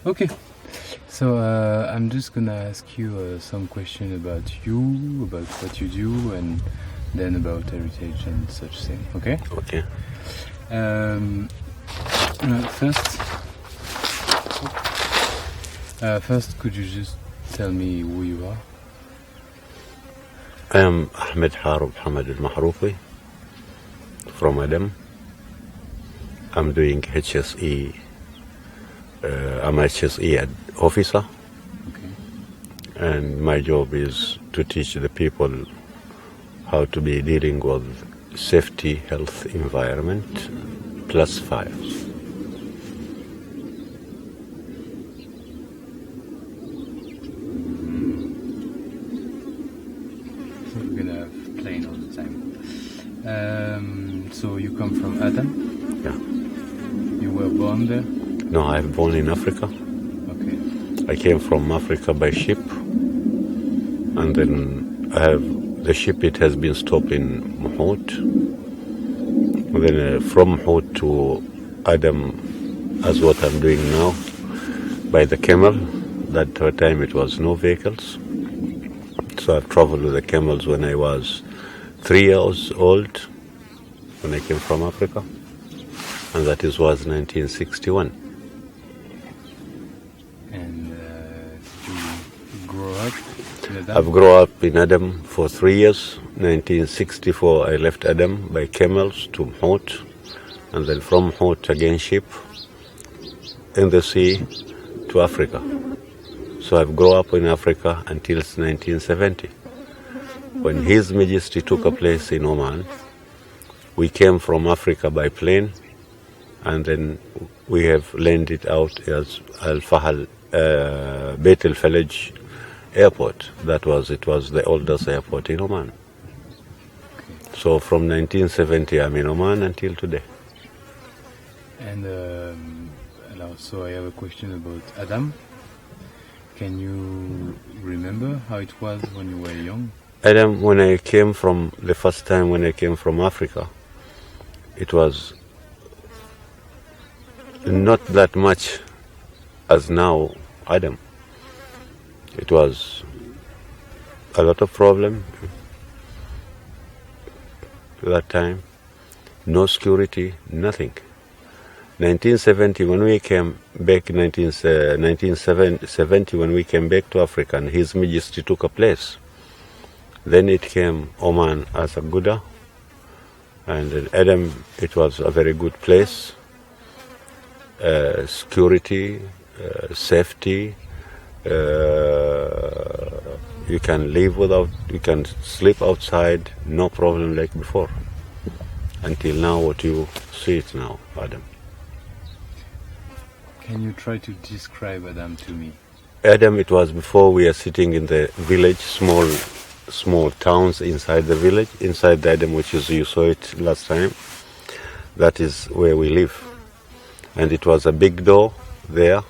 Okay. So I'm just gonna ask you some questions about you, about what you do, and then about heritage and such thing. Okay? Okay. Um, first, could you just tell me who you are? I am Ahmed Harub Hamad al-Mahroufi from Adam. I'm doing HSE. I'm HSE officer, Okay. and my job is to teach the people how to be dealing with safety, health, environment, plus fires. So we're gonna have plane all the time. So you come from Adam? Yeah. You were born there? No, I was born in Africa. Okay. I came from Africa by ship, and then the ship. It has been stopped in Mahot. And then from Mahot to Adam, as what I'm doing now, by the camel. That time it was no vehicles, so I've traveled with the camels when I was 3 years old, when I came from Africa, and that was 1961. And did you grow up in Adam? I've grown up in Adam for 3 years. 1964 I left Adam by camels to Mahot, and then from Mahot again ship in the sea to Africa. So I've grown up in Africa until 1970. When His Majesty took a place in Oman, we came from Africa by plane, and then we have landed out as Al Fahal Beit Al Falaj airport. It was the oldest airport in Oman. So from 1970 I'm in Oman until today. And so I have a question about Adam. Can you remember how it was when you were young? Adam, the first time when I came from Africa, it was not that much as now, Adam. It was a lot of problem that time. No security, nothing. 1970 when we came back, 1970 when we came back to Africa, and His Majesty took a place. Then it came Oman as a Gouda, and in Adam it was a very good place. Security, safety. You can you can sleep outside, no problem like before. Until now, what you see it now, Adam. Can you try to describe Adam to me? Adam, it was before we are sitting in the village, small towns inside the village, inside the Adam, which is, you saw it last time. That is where we live. And it was a big door there.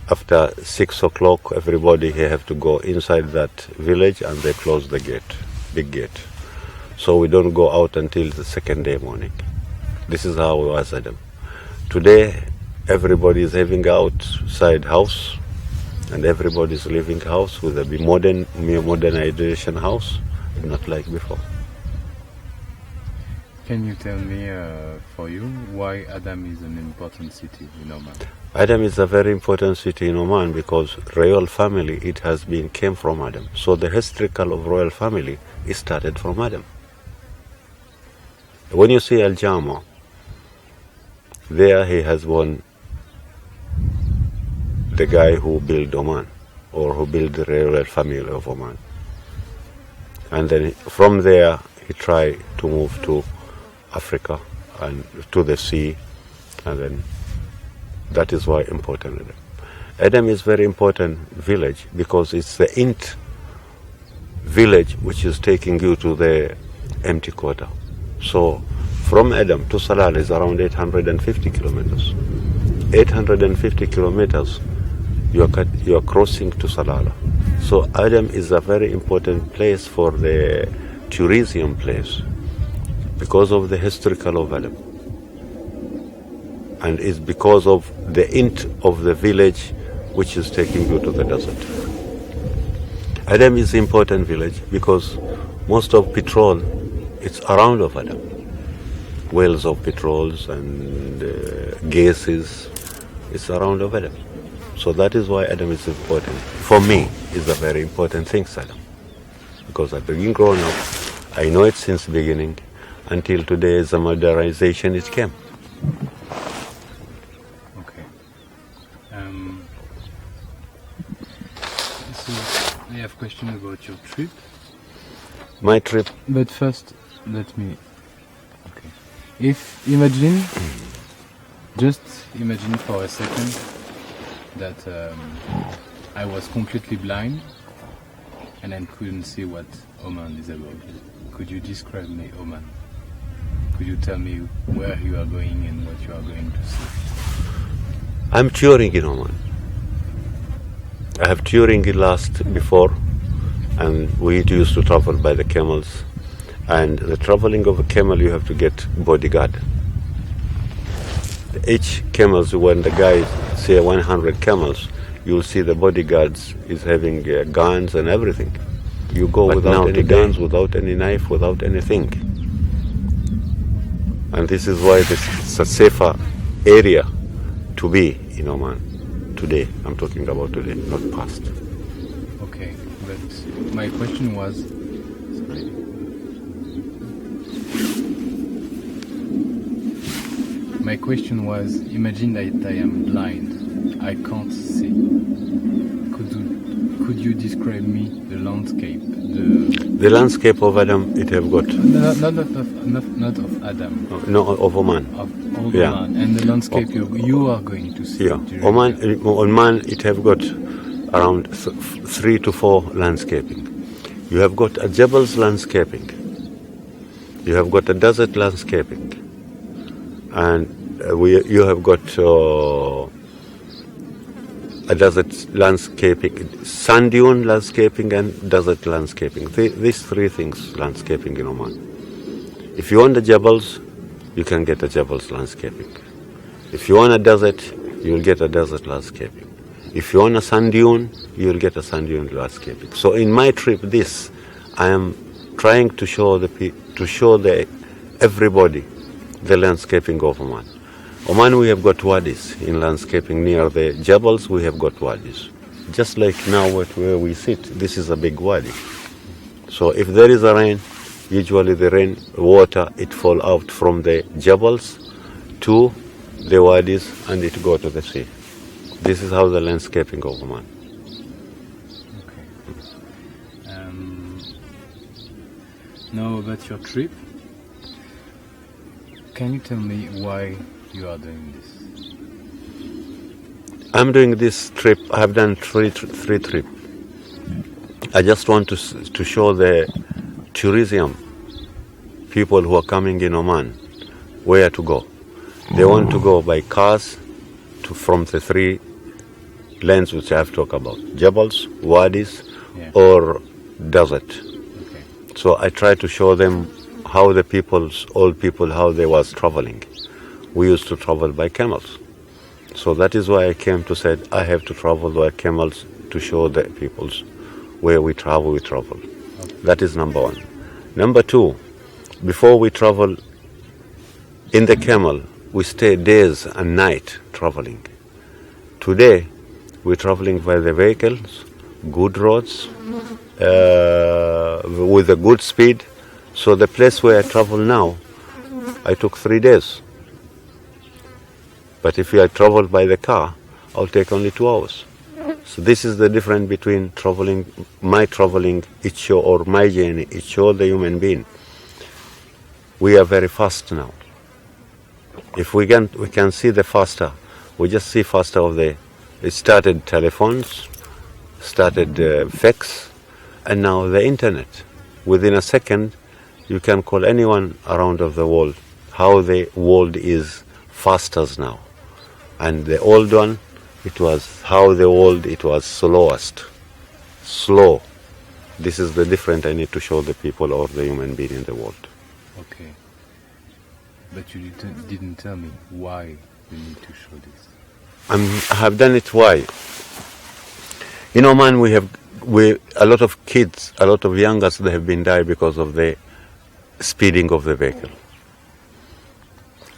After 6 o'clock, everybody here have to go inside that village, and they close the gate, big gate. So we don't go out until the second day morning. This is how it was, Adam. Today, everybody is having outside house, and everybody is living house with a modernization house, not like before. Can you tell me, for you, why Adam is an important city in Oman? Adam is a very important city in Oman because royal family, came from Adam. So the historical of royal family is started from Adam. When you see Al Jama, there he has won the guy who built Oman, or who built the royal family of Oman. And then from there he tried to move to Africa and to the sea, and then that is why important Adam. Adam is very important village because it's the village which is taking you to the empty quarter. So from Adam to Salala is around 850 kilometers. 850 kilometers you are crossing to Salala. So Adam is a very important place for the tourism place because of the historical of Adam. and it's because of the hint of the village which is taking you to the desert. Adam is an important village because most of petrol it's around of Adam. Wells of petrols and gases, it's around of Adam. So that is why Adam is important. For me, it's a very important thing, Adam. Because I've been growing up, I know it since the beginning, until today, the modernization it came. Okay. So I have a question about your trip. My trip. But first, let me. Okay. If imagine, just imagine for a second that I was completely blind and I couldn't see what Oman is about. Could you describe me Oman? Could you tell me where you are going and what you are going to see? I'm touring in Oman. I have touring before, and we used to travel by the camels. And the traveling of a camel, you have to get bodyguard. Each camels, when the guys say 100 camels, you'll see the bodyguards is having guns and everything. You go without any guns, without any knife, without anything. And this is why this is a safer area to be in Oman today. I'm talking about today, not past. Okay, but my question was, imagine that I am blind, I can't see. Could you describe me the landscape? The landscape of Adam, it have got. Not of Adam. No, of Oman. Of Oman. And the landscape you are going to see. Yeah, Oman, it have got around 3 to 4 landscaping. You have got a Jabal's landscaping. You have got a desert landscaping. And you have got a desert landscaping, sand dune landscaping and desert landscaping. These 3 things landscaping in Oman. If you want the Jabals, you can get a Jabals landscaping. If you want a desert, you will get a desert landscaping. If you want a sand dune, you will get a sand dune landscaping. So in my trip, I am trying to show everybody the landscaping of Oman. Oman, we have got wadis in landscaping. Near the Jabals, we have got wadis. Just like now where we sit, this is a big wadi. So if there is a rain, usually the rain water, it fall out from the Jabals to the wadis and it go to the sea. This is how the landscaping of Oman. Okay. Now about your trip, can you tell me why you are doing this? I'm doing this trip. I have done three trips. I just want to show the tourism people who are coming in Oman where to go. They want to go by cars from the 3 lands which I have talked about: Jabals, Wadis, or desert. Okay. So I try to show them how the old people, how they was traveling. We used to travel by camels. So that is why I came to say I have to travel by camels to show the peoples where we travel. Okay. That is number 1. Number 2, before we travel in the camel, we stay days and night traveling. Today, we're traveling by the vehicles, good roads, with a good speed. So the place where I travel now, I took 3 days. But if I travel by the car, I'll take only 2 hours. So this is the difference between my traveling, it show, or my journey, it show the human being. We are very fast now. If we can see the faster, we just see faster it started telephones, started fax, and now the internet. Within a second, you can call anyone around of the world. How the world is faster now. And the old one, it was how the world, it was slowest. Slow. This is the difference I need to show the people or the human being in the world. Okay. But you didn't tell me why you need to show this? I have done it. Why? In Oman, we have a lot of kids, a lot of youngers that have been died because of the speeding of the vehicle.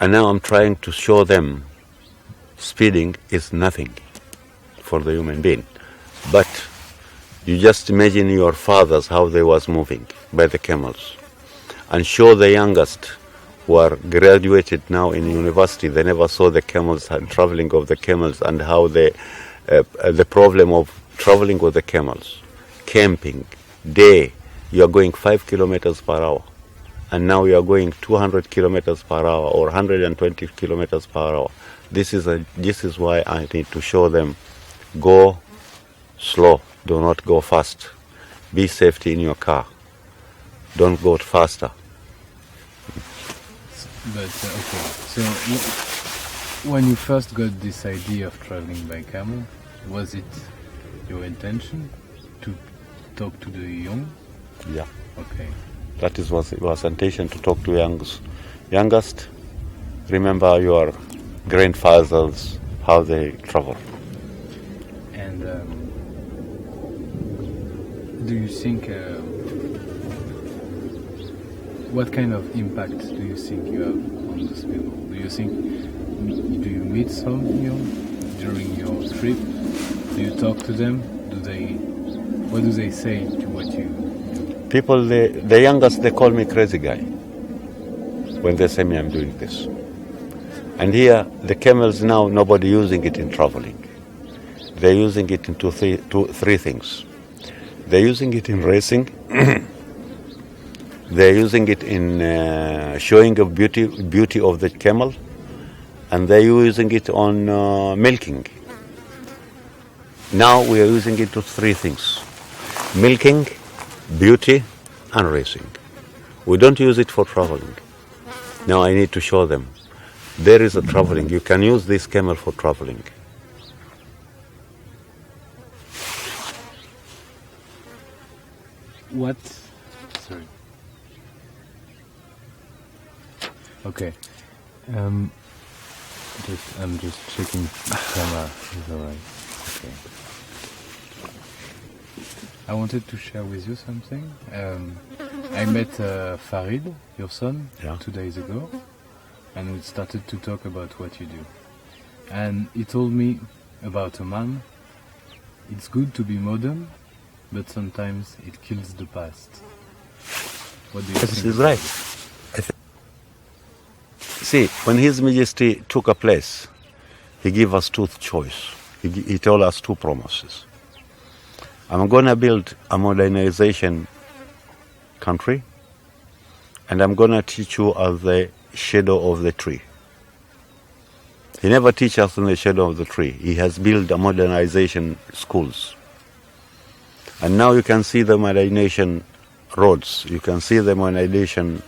And now I'm trying to show them speeding is nothing for the human being. But you just imagine your fathers, how they was moving by the camels. And show the youngest who are graduated now in university, they never saw the camels and traveling of the camels, and how the problem of traveling with the camels, camping, day, you are going 5 kilometers per hour. And now you are going 200 kilometers per hour or 120 kilometers per hour. This is why I need to show them, go slow, do not go fast. Be safety in your car. Don't go faster. But okay, so when you first got this idea of traveling by camel, was it your intention to talk to the young? Yeah. Okay. That was intention to talk to youngest. Remember your grandfathers, how they travel. And do you think, what kind of impact do you think you have on those people? Do you meet some during your trip? Do you talk to them? What do they say to what you do? People, the youngest, they call me crazy guy when they say me I'm doing this. And here, the camels now, nobody using it in traveling. They're using it in three things. They're using it in racing. They're using it in showing the beauty of the camel, and they're using it on milking. Now we are using it to three things: milking, beauty, and racing. We don't use it for traveling. Now I need to show them. There is a traveling. You can use this camel for traveling. What? Sorry. Okay. I'm just checking the camera is alright. Okay. I wanted to share with you something. I met Farid, your son, 2 days ago, and we started to talk about what you do. And he told me about Oman. It's good to be modern, but sometimes it kills the past. What do you think? This is right. See, when His Majesty took a place, he gave us two choice. He told us two promises. I'm going to build a modernization country, and I'm going to teach you as the shadow of the tree. He never teach us in the shadow of the tree. He has built a modernization schools. And now you can see the modernization roads. You can see the modernization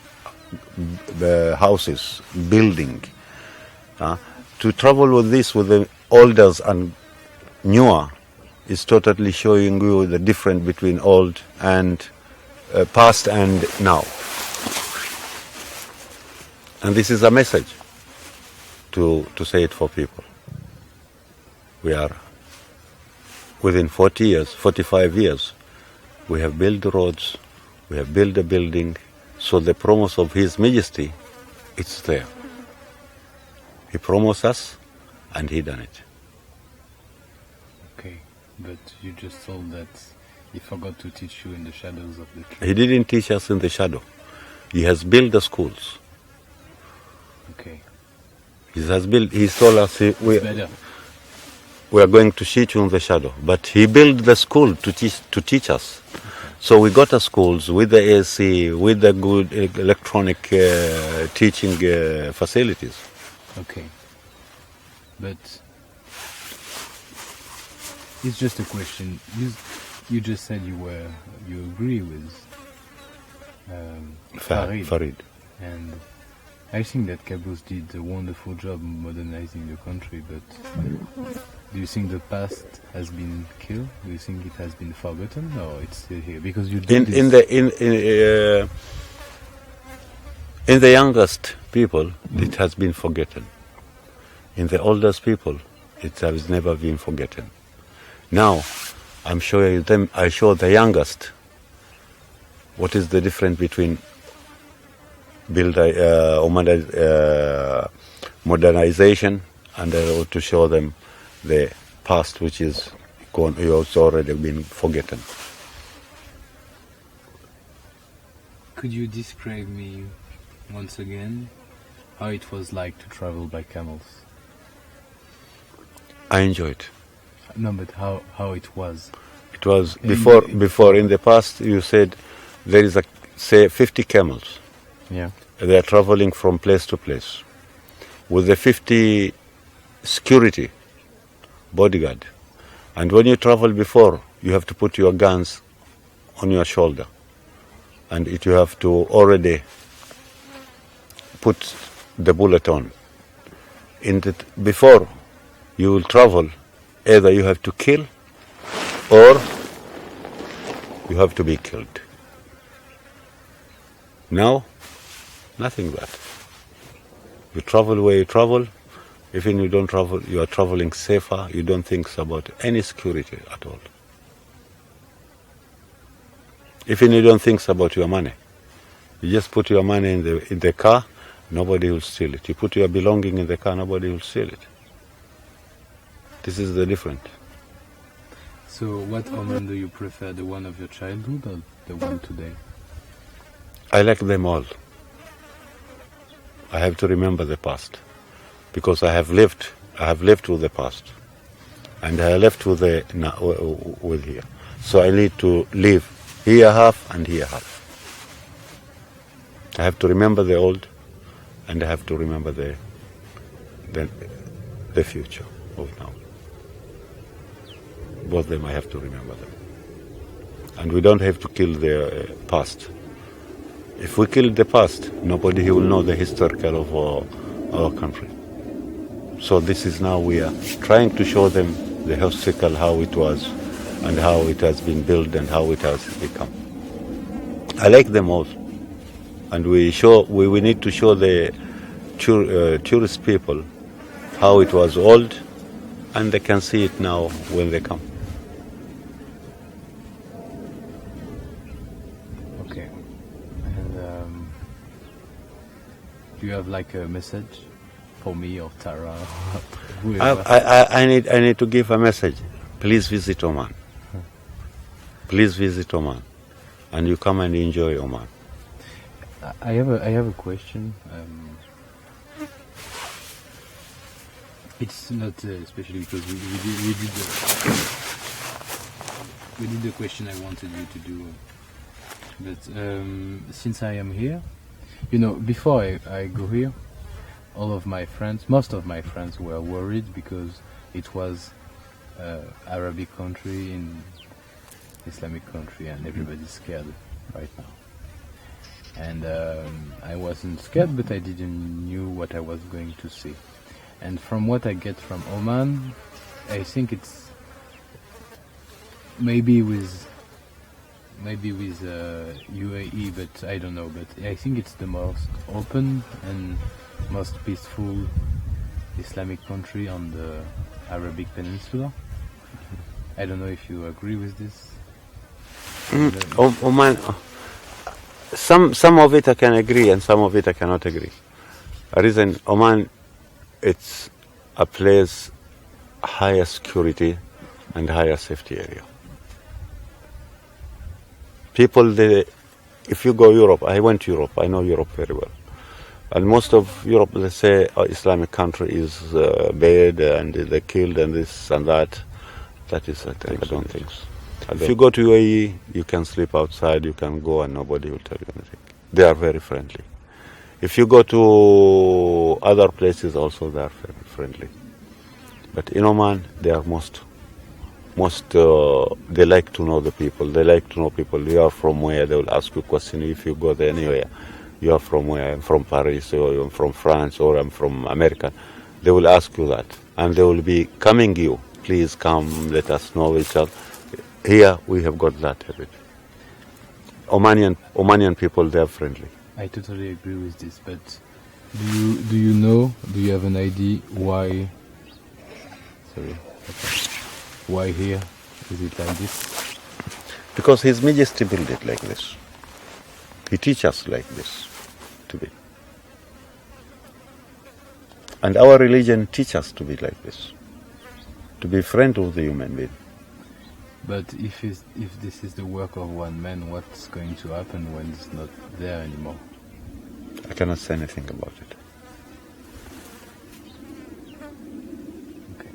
houses, building. To travel with this, with the olders and newer, is totally showing you the difference between old and past and now. And this is a message to say it for people. We are within 40 years, 45 years, we have built the roads, we have built a building, so the promise of His Majesty, it's there. He promised us, and He done it. Okay, but you just told that He forgot to teach you in the shadows of the tree. He didn't teach us in the shadow. He has built the schools. Okay. He told us we are going to teach you in the shadow. But He built the school to teach us. So we got the schools with the AC, with the good electronic teaching facilities. Okay. But it's just a question. You just said you agree with Farid. And I think that Caboose did a wonderful job modernizing the country, but do you think the past has been killed? Do you think it has been forgotten, or it's still here? Because you did in the youngest people, it has been forgotten. In the oldest people, it has never been forgotten. Now, I show the youngest. What is the difference between modernization and to show them the past, which is gone, it's already been forgotten. Could you describe me once again how it was like to travel by camels? I enjoyed. No, but how it was? It was before in the past. You said there is say 50 camels. Yeah. They are traveling from place to place with the 50 security bodyguard. And when you travel before, you have to put your guns on your shoulder, and you have to already put the bullet on. Before you will travel, either you have to kill or you have to be killed. Now, nothing that. You travel where you travel. Even you don't travel, you are traveling safer. You don't think about any security at all. Even you don't think about your money. You just put your money in the car, nobody will steal it. You put your belonging in the car, nobody will steal it. This is the difference. So what Oman do you prefer, the one of your childhood or the one today? I like them all. I have to remember the past, because I have lived with the past, and I left with here. So I need to live here half and here half. I have to remember the old, and I have to remember the future of now. Both of them, I have to remember them. And we don't have to kill the past. If we kill the past, nobody will know the historical of our country. So this is now we are trying to show them the historical, how it was and how it has been built and how it has become. I like them all. And we need to show the tourist people how it was old, and they can see it now when they come. Okay. And do you have like a message for me or Tara? I need to give a message. Please visit Oman. Please visit Oman, and you come and enjoy Oman. I have a question. It's not especially because we did the question I wanted you to do, but since I am here, before I go here, most of my friends were worried because it was Arabic country in Islamic country, and everybody's scared right now. And I wasn't scared, but I didn't knew what I was going to see. And from what I get from Oman, I think it's maybe with UAE, but I don't know. But I think it's the most open and most peaceful Islamic country on the Arabic Peninsula. I don't know if you agree with this. Oman, some of it I can agree, and some of it I cannot agree. The reason Oman, it's a place higher security and higher safety area. People, if you go Europe, I went to Europe, I know Europe very well. And most of Europe, they say Islamic country is bad and they killed and this and that. That is, I don't think so. If you go to UAE, you can sleep outside, you can go and nobody will tell you anything. They are very friendly. If you go to other places also, they are very friendly. But in Oman, they are they like to know the people. They like to know people. You are from where? They will ask you a question if you go there anywhere. You are from where? I'm from Paris, or I'm from France, or I'm from America. They will ask you that. And they will be coming you. Please come, let us know each other. Here we have got that habit. Omanian people, they are friendly. I totally agree with this, but Do you know? Do you have an idea why? Sorry. Okay. Why here? Is it like this? Because His Majesty built it like this. He teaches us like this to be. And our religion teaches us to be like this. To be friend of the human being. But if this is the work of one man, what's going to happen when it's not there anymore? I cannot say anything about it. Okay.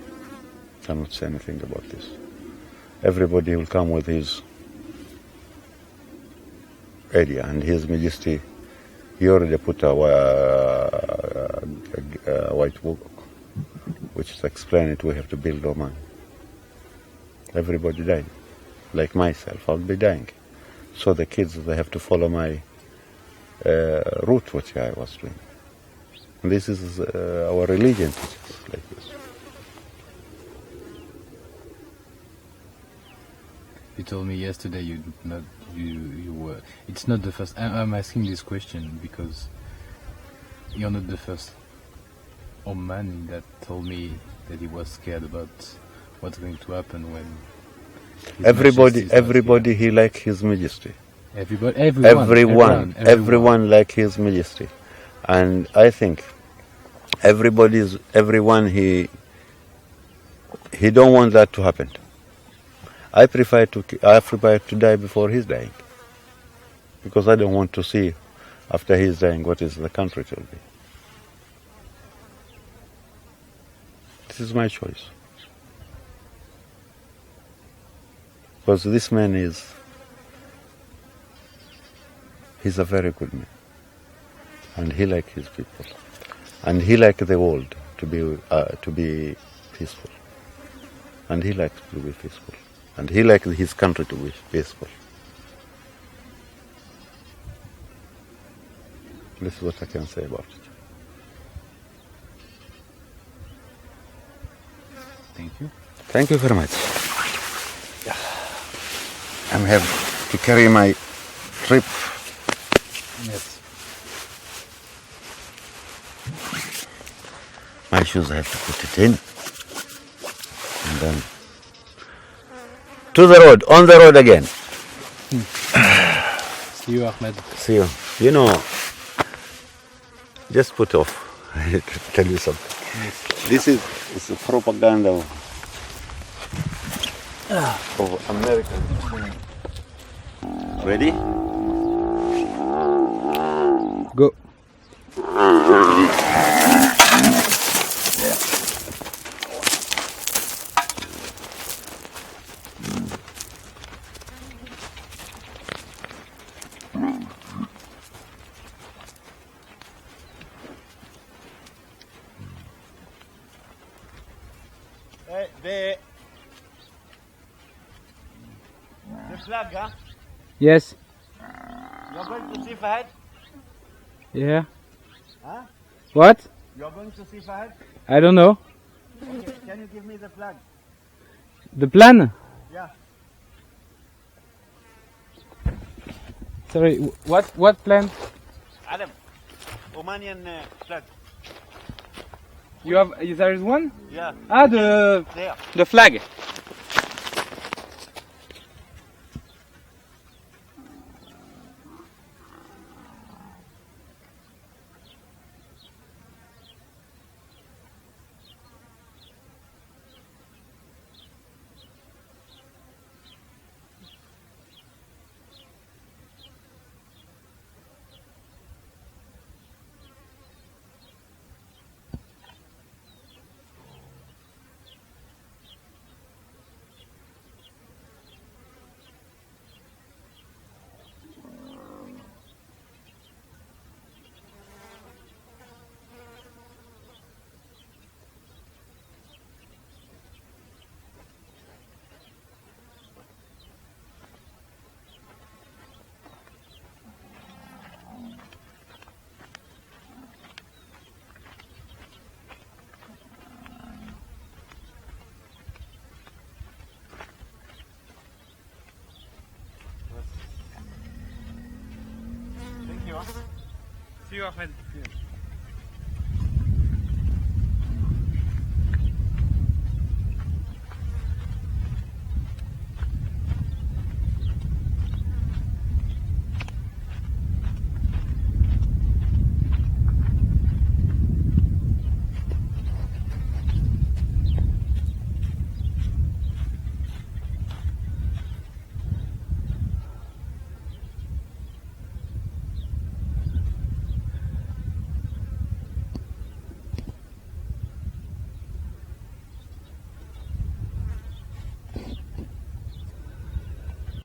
I cannot say anything about this. Everybody will come with his idea, and His Majesty, he already put a white book, which is explain it. We have to build Oman. Everybody died, like myself. I'll be dying, so the kids, they have to follow my route, which I was doing. And this is our religion teaches like this. You told me yesterday you were. It's not the first. I'm asking this question because you're not the first Omani that told me that he was scared about what's going to happen when. Everybody, he like His Majesty. Everyone like His Majesty, and I think everyone he don't want that to happen. I prefer to die before he's dying, because I don't want to see after he's dying what is the country will be. This is my choice, because this man he's a very good man, and he like his people, and he like the world to be peaceful, and he likes to be peaceful. And he likes his country to be peaceful. This is what I can say about it. Thank you. Thank you very much. I have to carry my trip. Yes. My shoes, I have to put it in. And then to the road, on the road again. See you, Ahmed. See you. You know, just put off. I have to tell you something. Yes. This is a propaganda of American. Ready? Go. The flag, huh? Yes. You're going to see Fahad? Yeah. Huh? What? You're going to see Fahad? I don't know. Okay, can you give me the flag? The plan? Yeah. Sorry. What plan? Adam, Omanian flag. You have? There is one. Yeah. Ah, There. the flag. Thank you. See you, Ahmed.